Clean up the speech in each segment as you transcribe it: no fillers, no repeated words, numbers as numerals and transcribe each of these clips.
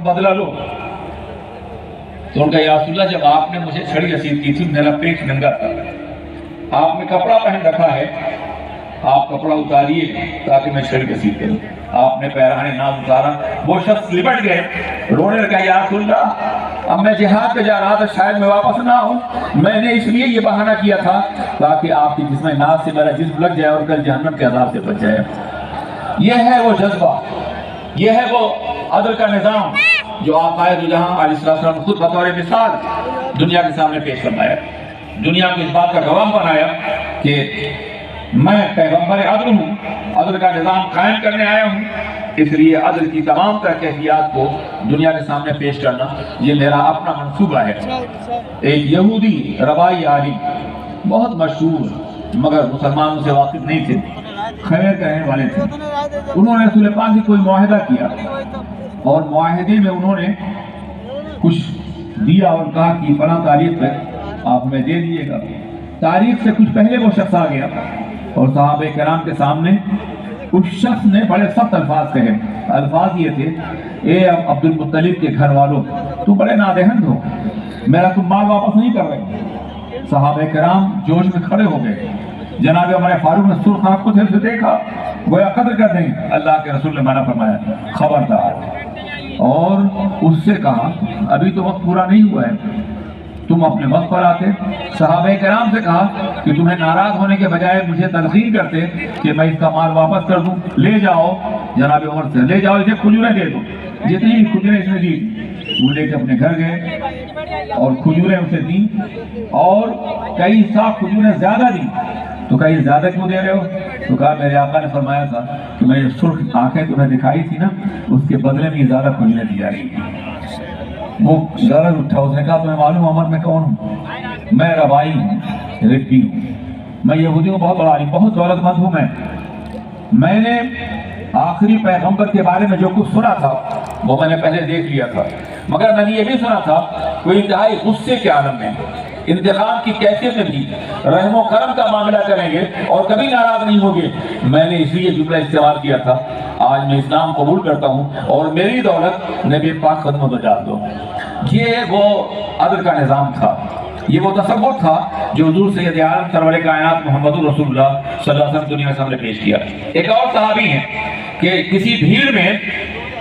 بدلہ لو۔ تو ان کا یا رسول اللہ جب آپ نے مجھے چھڑی رسید کی تھی میرا پیٹ ننگا تھا، آپ نے کپڑا پہن رکھا ہے، آپ کپڑا اتاریے تاکہ میں چھڑی رسید کروں۔ آپ نے پیراہن ناز اتارا، وہ شخص لپٹ گئے، رونے لگا یا رسول اللہ اب میں جہاد پہ جا رہا تھا، شاید میں واپس نہ آؤں، میں نے اس لیے یہ بہانہ کیا تھا تاکہ آپ کی جسم ناز سے میرا جسم لگ جائے اور کل جہنم کے عذاب سے بچ جائے۔ یہ ہے وہ جذبہ، یہ ہے وہ عدل کا نظام جو آقا دو جہاں علیہ السلام خود بطور مثال دنیا کے سامنے پیش فرمایا، دنیا کو اس بات کا گواہ بنایا کہ میں پیغمبر عدل ہوں، عدل کا نظام قائم کرنے آیا ہوں، اس لیے عدل کی تمام تر کیفیات کو دنیا کے سامنے پیش کرنا یہ میرا اپنا منصوبہ ہے۔ ایک یہودی روائی عالم بہت مشہور مگر مسلمانوں سے واقف نہیں تھے، خیر کا رہنے والے تھے، انہوں نے رسول پاک سے کوئی معاہدہ کیا اور معاہدے میں انہوں نے کچھ دیا اور کہا کہ فلاں تاریخ پہ آپ ہمیں دے دیجیے گا۔ تاریخ سے کچھ پہلے وہ شخص آ گیا اور صحابہ کرام کے سامنے اس شخص نے بڑے سخت الفاظ کہے۔ الفاظ یہ تھے، اے عبد المطلب کے گھر والوں تم بڑے نادہند ہو، میرا تم مال واپس نہیں کر رہے۔ صحابہ کرام جوش میں کھڑے ہو گئے، جناب ہمارے فاروق نے سرخ آنکھ کو دل سے دیکھا، گویا قدر کر دیں، اللہ کے رسول نے منع فرمایا خبردار، اور اس سے کہا ابھی تو وقت پورا نہیں ہوا ہے، تم اپنے وقت پر آتے۔ صحابہ کرام سے کہا کہ تمہیں ناراض ہونے کے بجائے مجھے تلقین کرتے کہ میں اس کا مال واپس کر دوں، لے جاؤ جناب عمر سے، لے جاؤ اسے کھجوریں دے دو۔ جتنی بھی کھجوریں اس نے دی وہ لے کے اپنے گھر گئے اور کھجوریں اسے دیں، اور کئی سا کھجوریں زیادہ دیں۔ تو کہا یہ زیادہ کیوں دے رہے ہو؟ تو کہا میرے آقا نے فرمایا تھا کہ میں سرخ آنکھیں تمہیں دکھائی تھی نا، اس کے بدلے میں یہ زیادہ کھجوریں دی جا رہی ہیں۔ وہ غرض اٹھا، اس نے کہا تمہیں معلوم عمر میں کون ہوں؟ میں روائی ہوں، ربی ہوں، میں یہودی ہوں، بہت بڑا عالم، بہت دولت مند ہوں۔ میں نے آخری پیغمبر کے بارے میں جو کچھ سنا تھا وہ میں نے پہلے دیکھ لیا تھا، مگر میں نے یہ بھی سنا تھا کوئی انتہائی غصے کے عالم میں، انتقام کی کیفیت میں بھی رحم و کرم کا معاملہ کریں گے اور کبھی ناراض نہیں ہوگے۔ میں نے اس لیے جملہ استعمال کیا تھا، آج میں اسلام قبول کرتا ہوں اور میری دولت نبی پاک خدمت میں ڈال دو۔ یہ وہ عدل کا نظام تھا، یہ وہ تصور تھا جو حضور سید عالم سرور کائنات محمد رسول اللہ صلی اللہ علیہ وسلم دنیا کے سامنے پیش کیا۔ ایک اور صحابی ہیں کہ کسی بھیڑ میں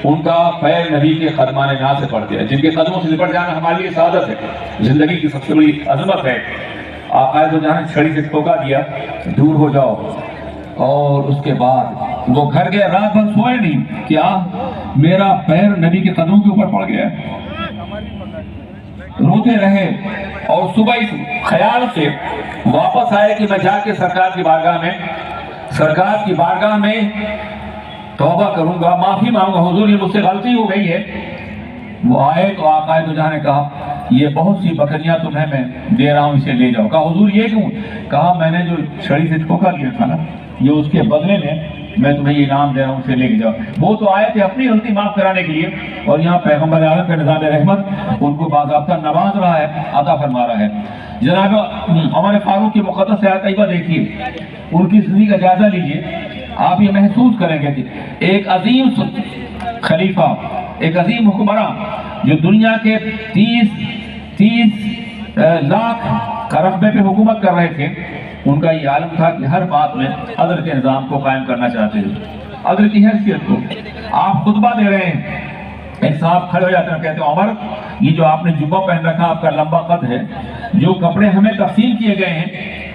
ان کا پیر نبی کے قدمان ناز سے پڑ گیا، جن کے قدموں سے لپٹ جانا ہمارے لیے سعادت ہے، زندگی کی سب سے بڑی عظمت ہے۔ آقا دو جہاں چھڑی سے ٹھوکا دیا، دور ہو جاؤ، اور اس کے بعد وہ گھر گئے، رات بھر سوئے نہیں، کیا میرا پیر نبی کے قدموں کے اوپر پڑ گیا، روتے رہے، اور صبح اس خیال سے واپس آئے کہ میں جا کے سرکار کی بارگاہ میں توبہ کروں گا، معافی مانگوں گا، حضور یہ مجھ سے غلطی ہو گئی ہے۔ وہ آئے تو آقا دو جہاں نے کہا یہ بہت سی بکریاں تمہیں میں دے رہا ہوں، اسے لے جاؤ۔ کہا حضور یہ کیوں؟ کہا میں نے جو چھڑی سے ٹھوکا دیا تھا نا، یہ اس کے بدلے میں تمہیں یہ انعام دے رہا ہوں، اسے لے کے جاؤ۔ وہ تو آئے تھے اپنی غلطی معاف کرانے کے لیے، اور یہاں پیغمبر عالم کا نظام رحمت ان کو باضابطہ نواز رہا ہے، عطا فرما رہا ہے۔ جناب ہمارے فاروق کی مقدس آیت طیبہ دیکھیے، ان کی زندگی کا جائزہ لیجئے، آپ یہ محسوس کریں گے کہ ایک عظیم خلیفہ، ایک عظیم حکمراں جو دنیا کے 30 لاکھ کا رقبے پہ حکومت کر رہے تھے، ان کا یہ عالم تھا کہ ہر بات میں عدل کے نظام کو قائم کرنا چاہتے ہیں، عدل کی حیثیت کو۔ آپ خطبہ دے رہے ہیں، ایک صاحب کھڑے ہو جاتے ہیں، کہتے ہیں عمر یہ جو آپ نے جبہ پہن رکھا آپ کا لمبا قد ہے، جو کپڑے ہمیں تقسیم کیے گئے ہیں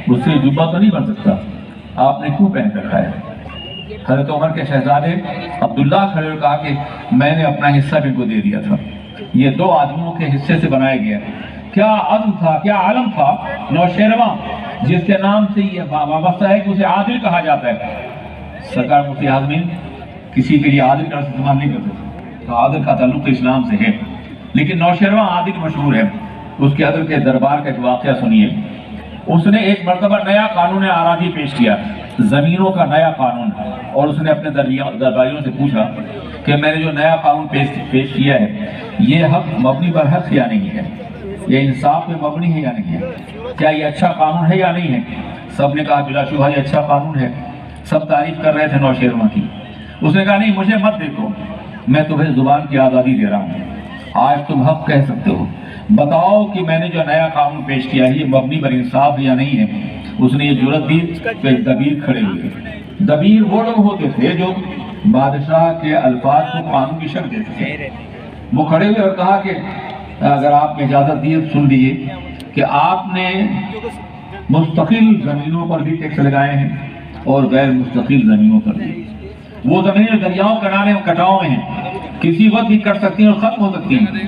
اس سے جبہ تو نہیں بن سکتا، آپ نے کیوں پہن رکھا ہے؟ حضرت عمر کے شہزادے عبداللہ کھڑے اور کہا کہ میں نے اپنا حصہ بھی ان کو دے دیا تھا، یہ 2 آدمیوں کے حصے سے بنایا گیا۔ کیا عدل تھا، کیا عالم تھا نوشیروان، جس کے نام سے یہ وابستہ ہے کہ اسے عادل کہا جاتا ہے۔ سرکار مفتی اعظمین کسی کے لیے عادل کا استعمال نہیں کرتے، تو عادل کا تعلق اسلام سے ہے، لیکن نوشیروان عادل مشہور ہے۔ اس کے عدل کے دربار کا ایک واقعہ سنیے۔ اس نے ایک مرتبہ نیا قانون اراضی پیش کیا، زمینوں کا نیا قانون، اور اس نے اپنے درباریوں سے پوچھا کہ میں نے جو نیا قانون پیش کیا ہے یہ حق مبنی پر حق یا نہیں ہے، یہ انصاف پہ مبنی ہے یا نہیں ہے، کیا یہ اچھا قانون ہے یا نہیں ہے؟ سب نے کہا بلا شبہ یہ اچھا قانون ہے، سب تعریف کر رہے تھے نوشیروان کی۔ اس نے کہا نہیں مجھے مت دیکھو، میں تمہیں زبان کی آزادی دے رہا ہوں، آج تم حق کہہ سکتے ہو، بتاؤ کہ میں نے جو نیا قانون پیش کیا ہے یہ مبنی بر انصاف یا نہیں ہے۔ اس نے یہ جرأت دی کہ دبیر کھڑے ہوئے۔ دبیر وہ لوگ ہوتے تھے جو بادشاہ کے الفاظ کو قانون کی شکل دیتے تھے۔ وہ کھڑے ہوئے اور کہا کہ اگر آپ نے اجازت دی سن لیجیے کہ آپ نے مستقل زمینوں پر بھی ٹیکس لگائے ہیں اور غیر مستقل زمینوں پر بھی۔ وہ زمینیں دریاؤں کنارے اور کٹاؤں میں ہیں، کسی وقت بھی کٹ سکتی ہیں اور ختم ہو سکتی ہیں۔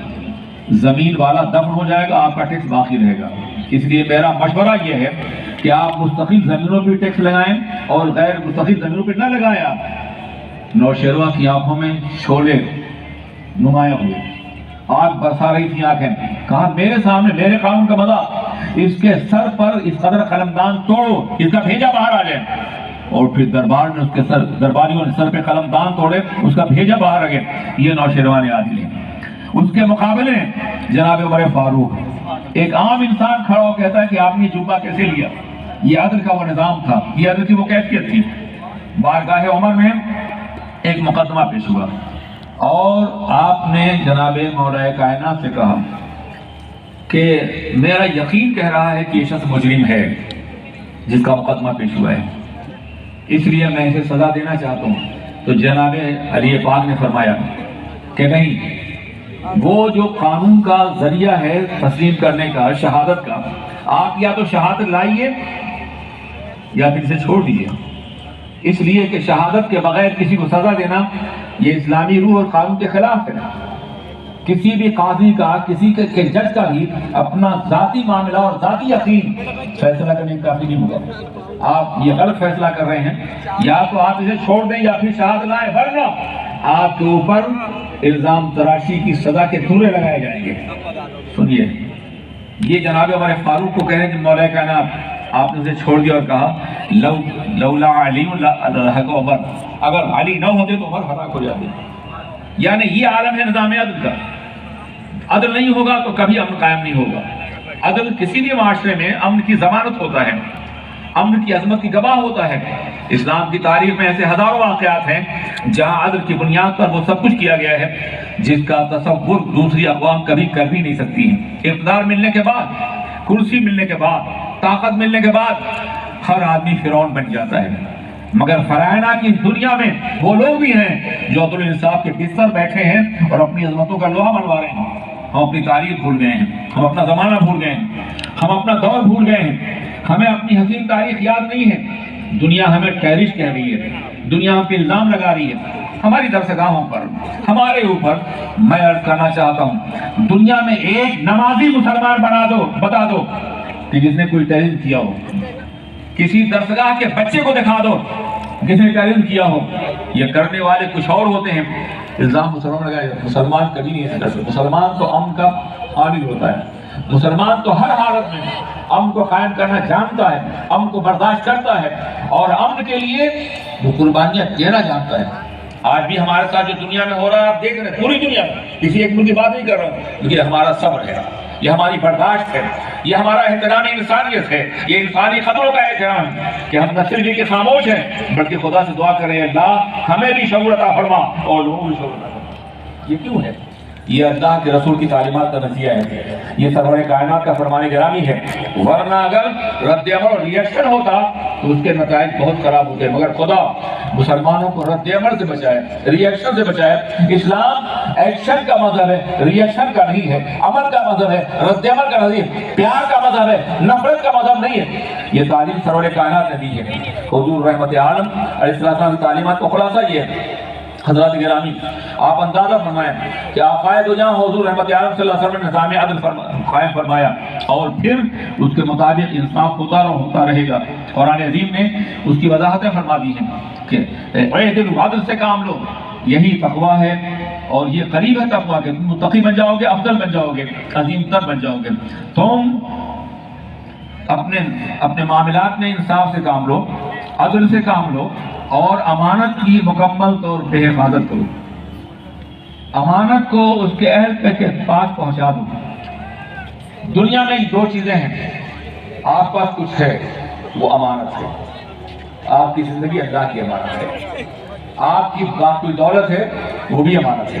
زمین والا دفن ہو جائے گا، آپ کا ٹیکس باقی رہے گا۔ اس لیے میرا مشورہ یہ ہے کہ آپ مستقل زمینوں پہ ٹیکس لگائیں اور غیر مستقل زمینوں پہ نہ لگائیں۔ آپ نوشیروہ کی آنکھوں میں شعلے نمایاں ہوئے، آگ برسا رہی تھی آنکھیں۔ کہا میرے سامنے میرے قانون کا مزہ، اس کے سر پر اس قدر قلمدان توڑو، اس کا بھیجا باہر آ جائے۔ اور پھر دربار نے اس کے درباریوں نے سر پہ قلمدان توڑے، اس کا بھیجا باہر آ گیا۔ یہ نوشیروہ نے عادل ہے۔ اس کے مقابلے جناب عمر فاروق، ایک عام انسان کھڑا ہو کہتا ہے کہ آپ نے جوبہ کیسے لیا؟ یہ عدل کا وہ نظام تھا، یہ عدل کی وہ کیفیت تھی۔ بارگاہ عمر میں ایک مقدمہ پیش ہوا اور آپ نے جناب مولا کائنات سے کہا کہ میرا یقین کہہ رہا ہے کہ یہ شخص مجرم ہے جس کا مقدمہ پیش ہوا ہے، اس لیے میں اسے سزا دینا چاہتا ہوں۔ تو جناب علی پاک نے فرمایا کہ نہیں، وہ جو قانون کا ذریعہ ہے تسلیم کرنے کا، شہادت کا، آپ یا تو شہادت لائیے یا پھر اسے چھوڑ دیجیے، اس لیے کہ شہادت کے بغیر کسی کو سزا دینا یہ اسلامی روح اور قانون کے خلاف ہے۔ کسی بھی قاضی کا، کسی کے جج کا بھی اپنا ذاتی معاملہ اور ذاتی یقین فیصلہ کرنے کا کافی نہیں ہوگا۔ آپ یہ غلط فیصلہ کر رہے ہیں، یا تو آپ اسے چھوڑ دیں یا پھر شہادت لائیں، ورنہ آپ کے اوپر الزام تراشی کی سزا کے دورے لگائے جائیں گے۔ سنیے، یہ جناب عمر فاروق کو کہہ رہے ہیں کہ مولا کائنات آپ نے اسے چھوڑ دیا اور کہا لولا علی لضحک عمر، اگر علی نہ ہوتے تو عمر ہلاک ہو جاتے۔ یعنی یہ عالم ہے نظام عدل کا، عدل نہیں ہوگا تو کبھی امن قائم نہیں ہوگا۔ عدل کسی بھی معاشرے میں امن کی ضمانت ہوتا ہے، امن کی عظمت کی گواہ ہوتا ہے۔ اسلام کی تاریخ میں ایسے ہزاروں واقعات ہیں جہاں عدل کی بنیاد پر وہ سب کچھ کیا گیا ہے جس کا تصور دوسری اقوام کبھی کر بھی نہیں سکتی ہیں۔ اقتدار ملنے کے بعد، کرسی ملنے کے بعد، طاقت ملنے کے بعد ہر آدمی فرعون بن جاتا ہے، مگر فرعونہ کی دنیا میں وہ لوگ بھی ہیں جو عدل انصاف کے بستر بیٹھے ہیں اور اپنی عظمتوں کا لوہا منوا رہے ہیں۔ ہم اپنی تاریخ بھول گئے ہیں، ہم اپنا زمانہ بھول گئے ہیں، ہم اپنا دور بھول گئے ہیں، ہمیں اپنی حسین تاریخ یاد نہیں ہے۔ دنیا ہمیں ٹیررسٹ کہہ رہی ہے، دنیا ہم پہ الزام لگا رہی ہے ہماری درسگاہوں پر، ہمارے اوپر۔ میں عرض کرنا چاہتا ہوں، دنیا میں ایک نمازی مسلمان بتا دو کہ جس نے کوئی ٹیررسم کیا ہو، کسی درسگاہ کے بچے کو دکھا دو جس نے ٹیررسم کیا ہو۔ یہ کرنے والے کچھ اور ہوتے ہیں، الزام مسلمان لگائے جاتے ہیں۔ مسلمان کبھی نہیں ایسا کرتے، مسلمان تو امن کا حامل ہوتا ہے، مسلمان تو ہر حالت میں امن کو قائم کرنا جانتا ہے، امن کو برداشت کرتا ہے اور امن کے لیے وہ قربانیاں دینا جانتا ہے۔ آج بھی ہمارے ساتھ جو دنیا میں ہو رہا ہے آپ دیکھ رہے ہیں، پوری دنیا میں، کسی ایک ملک کی بات نہیں کر رہا ہوں، یہ ہمارا صبر ہے، یہ ہماری برداشت ہے، یہ ہمارا احترام انسانیت ہے، یہ انسانی قدروں کا احترام ہے کہ ہم نہ صرف کے خاموش ہیں بلکہ خدا سے دعا کریں اللہ ہمیں بھی شعور عطا فرما اور لوگوں کو بھی شعور عطا فرما۔ یہ کیوں ہے؟ یہ اللہ کے رسول کی تعلیمات کا نتیجہ ہے، یہ سرور کائنات کا فرمان گرامی ہے، ورنہ اگر رد عمل اور ریئیکشن ہوتا تو اس کے نتائج بہت خراب ہوتے ہیں۔ مگر خدا مسلمانوں کو رد عمل سے بچائے، ریئیکشن سے بچائے۔ اسلام ایکشن کا مذہب ہے، ریئیکشن کا نہیں ہے، عمل کا مذہب ہے، رد عمل کا نہیں ہے، پیار کا مذہب ہے، نفرت کا مذہب نہیں ہے۔ یہ تعلیم سرور کائنات نے دی ہے۔ حضور رحمت عالم علیہ السلام کی تعلیمات کا خلاصہ یہ ہے۔ حضرات گرامی، آپ اندازہ فرمائیں کہ آقائے دو جہاں حضور رحمت عالم صلی اللہ علیہ وسلم نے نظام عدل قائم فرمایا اور پھر اس کے مطابق انصاف ہوتا رہے گا۔ قرآن عظیم نے اس کی وضاحتیں فرما دی ہیں کہ اعدلوا، عدل سے کام لو، یہی تقویٰ ہے اور یہ قریب ہے تقویٰ کے، تم متقی بن جاؤ گے، افضل بن جاؤ گے، عظیم تر بن جاؤ گے۔ تم اپنے معاملات میں انصاف سے کام لو، عدل سے کام لو اور امانت کی مکمل طور پہ حفاظت کرو، امانت کو اس کے اہل کے پاس پہنچا دو۔ دنیا میں دو چیزیں ہیں، آپ پاس کچھ ہے وہ امانت ہے، آپ کی زندگی اللہ کی امانت ہے، آپ کی کوئی دولت ہے وہ بھی امانت ہے،